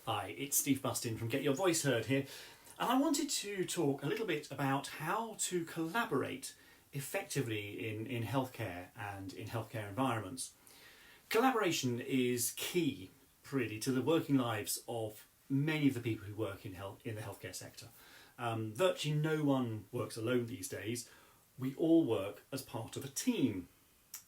Hi, it's Steve Bustin from Get Your Voice Heard here, and I wanted to talk a little bit about how to collaborate effectively in healthcare and in healthcare environments. Collaboration is key, really, to the working lives of many of the people who work in the healthcare sector. Virtually no one works alone these days. We all work as part of a team,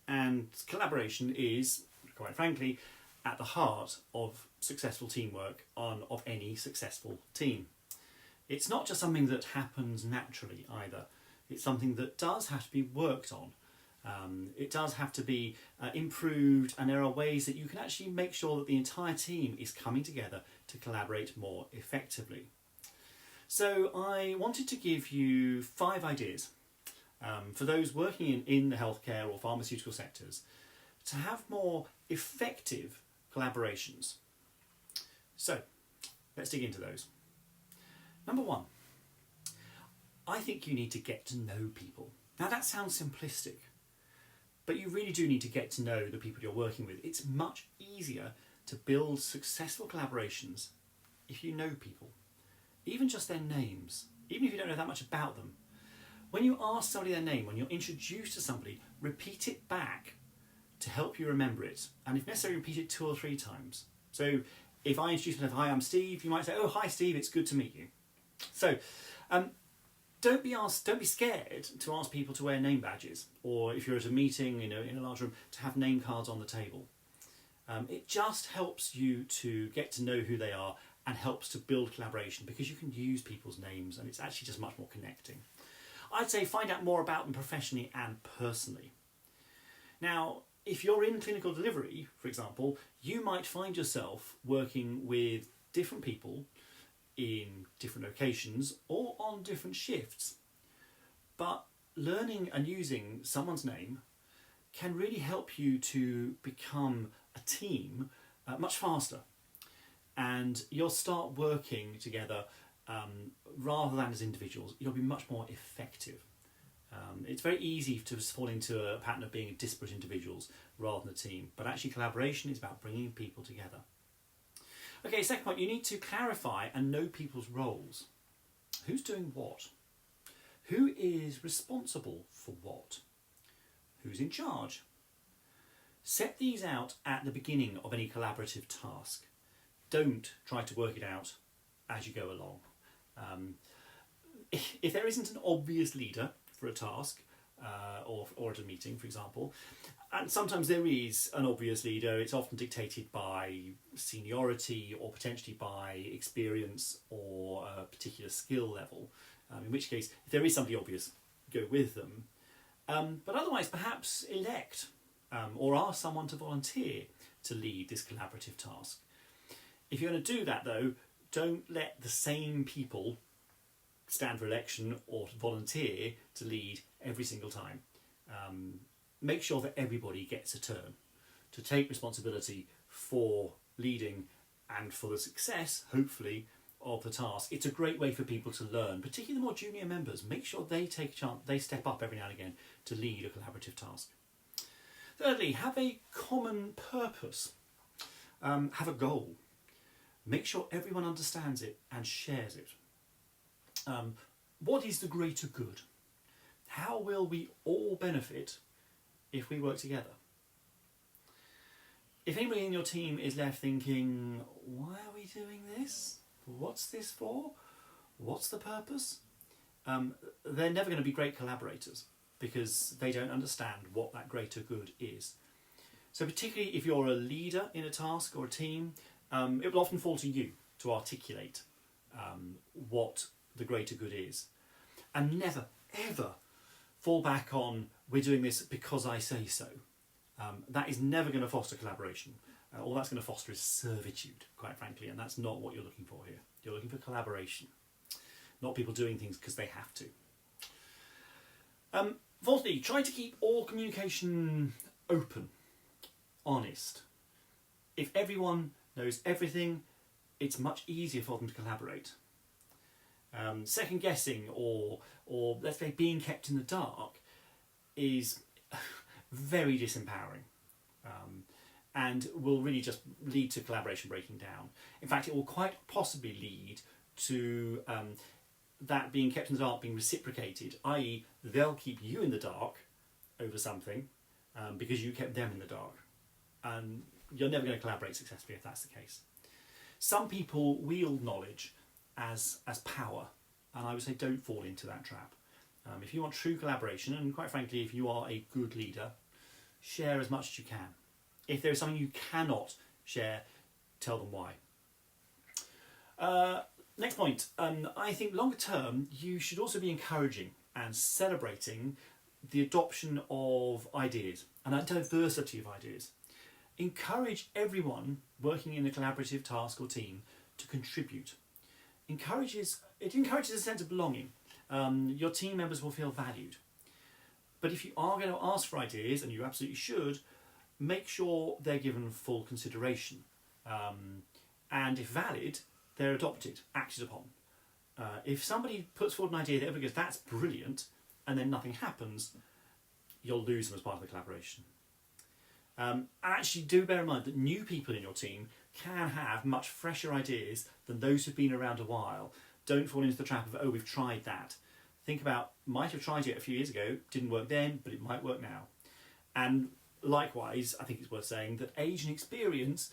and collaboration is, quite frankly, at the heart of successful teamwork of any successful team. It's not just something that happens naturally either. It's something that does have to be worked on. It does have to be improved, and there are ways that you can actually make sure that the entire team is coming together to collaborate more effectively. So I wanted to give you 5 ideas for those working in the healthcare or pharmaceutical sectors to have more effective collaborations. So let's dig into those. Number 1, I think you need to get to know people. Now that sounds simplistic, but you really do need to get to know the people you're working with. It's much easier to build successful collaborations if you know people, even just their names, even if you don't know that much about them. When you ask somebody their name, when you're introduced to somebody, repeat it back to help you remember it, and if necessary, repeat it 2 or 3 times. So if I introduce myself, hi, I'm Steve, you might say, oh, hi Steve, it's good to meet you. So don't be scared to ask people to wear name badges, or if you're at a meeting, in a large room, to have name cards on the table. It just helps you to get to know who they are and helps to build collaboration, because you can use people's names and it's actually just much more connecting. I'd say find out more about them professionally and personally. Now, if you're in clinical delivery, for example, you might find yourself working with different people in different locations or on different shifts. But learning and using someone's name can really help you to become a team much faster. And you'll start working together rather than as individuals. You'll be much more effective. It's very easy to fall into a pattern of being disparate individuals rather than a team, but actually collaboration is about bringing people together. Okay, second point, you need to clarify and know people's roles. Who's doing what? Who is responsible for what? Who's in charge? Set these out at the beginning of any collaborative task. Don't try to work it out as you go along. If there isn't an obvious leader for a task, or at a meeting, for example, and sometimes there is an obvious leader, it's often dictated by seniority or potentially by experience or a particular skill level, in which case, if there is somebody obvious, go with them. But otherwise, perhaps elect or ask someone to volunteer to lead this collaborative task. If you're going to do that, though, don't let the same people stand for election or volunteer to lead every single time. Make sure that everybody gets a turn to take responsibility for leading and for the success, hopefully, of the task. It's a great way for people to learn, particularly the more junior members. Make sure they take a chance, they step up every now and again to lead a collaborative task. Thirdly, have a common purpose. Have a goal. Make sure everyone understands it and shares it. What is the greater good? How will we all benefit if we work together? If anybody in your team is left thinking, why are we doing this? What's this for? What's the purpose? They're never going to be great collaborators because they don't understand what that greater good is. So particularly if you're a leader in a task or a team, it will often fall to you to articulate what the greater good is. And never, ever fall back on, we're doing this because I say so. That is never going to foster collaboration. All that's going to foster is servitude, quite frankly, and that's not what you're looking for here. You're looking for collaboration, not people doing things because they have to. Fourthly, try to keep all communication open, honest. If everyone knows everything, it's much easier for them to collaborate. Second guessing or let's say being kept in the dark is very disempowering. and will really just lead to collaboration breaking down. In fact, it will quite possibly lead to that being kept in the dark being reciprocated, i.e. they'll keep you in the dark over something because you kept them in the dark. And you're never going to collaborate successfully if that's the case. Some people wield knowledge as power, and I would say don't fall into that trap. If you want true collaboration, and quite frankly, if you are a good leader, share as much as you can. If there is something you cannot share, tell them why. Next point, I think longer term, you should also be encouraging and celebrating the adoption of ideas and a diversity of ideas. Encourage everyone working in a collaborative task or team to contribute. It encourages a sense of belonging. Your team members will feel valued. But if you are going to ask for ideas, and you absolutely should, make sure they're given full consideration. And if valid, they're adopted, acted upon. If somebody puts forward an idea that everybody goes, that's brilliant, and then nothing happens, you'll lose them as part of the collaboration. And actually do bear in mind that new people in your team can have much fresher ideas than those who've been around a while. Don't fall into the trap of, oh, we've tried that. Think about, might have tried it a few years ago, didn't work then, but it might work now. And likewise, I think it's worth saying that age and experience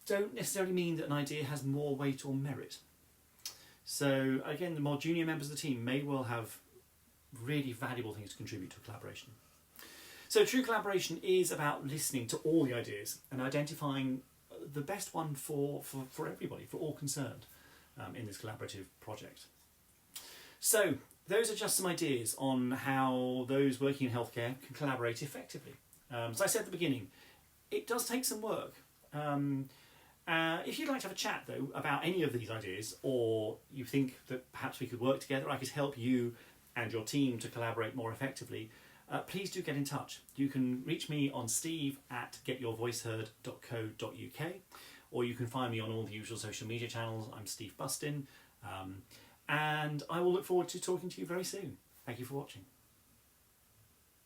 don't necessarily mean that an idea has more weight or merit. So again, the more junior members of the team may well have really valuable things to contribute to a collaboration. So true collaboration is about listening to all the ideas and identifying the best one for everybody, for all concerned in this collaborative project. So those are just some ideas on how those working in healthcare can collaborate effectively. As I said at the beginning, it does take some work. If you'd like to have a chat though about any of these ideas, or you think that perhaps we could work together, I could help you and your team to collaborate more effectively, please do get in touch. You can reach me on steve@getyourvoiceheard.co.uk, or you can find me on all the usual social media channels. I'm Steve Bustin, and I will look forward to talking to you very soon. Thank you for watching.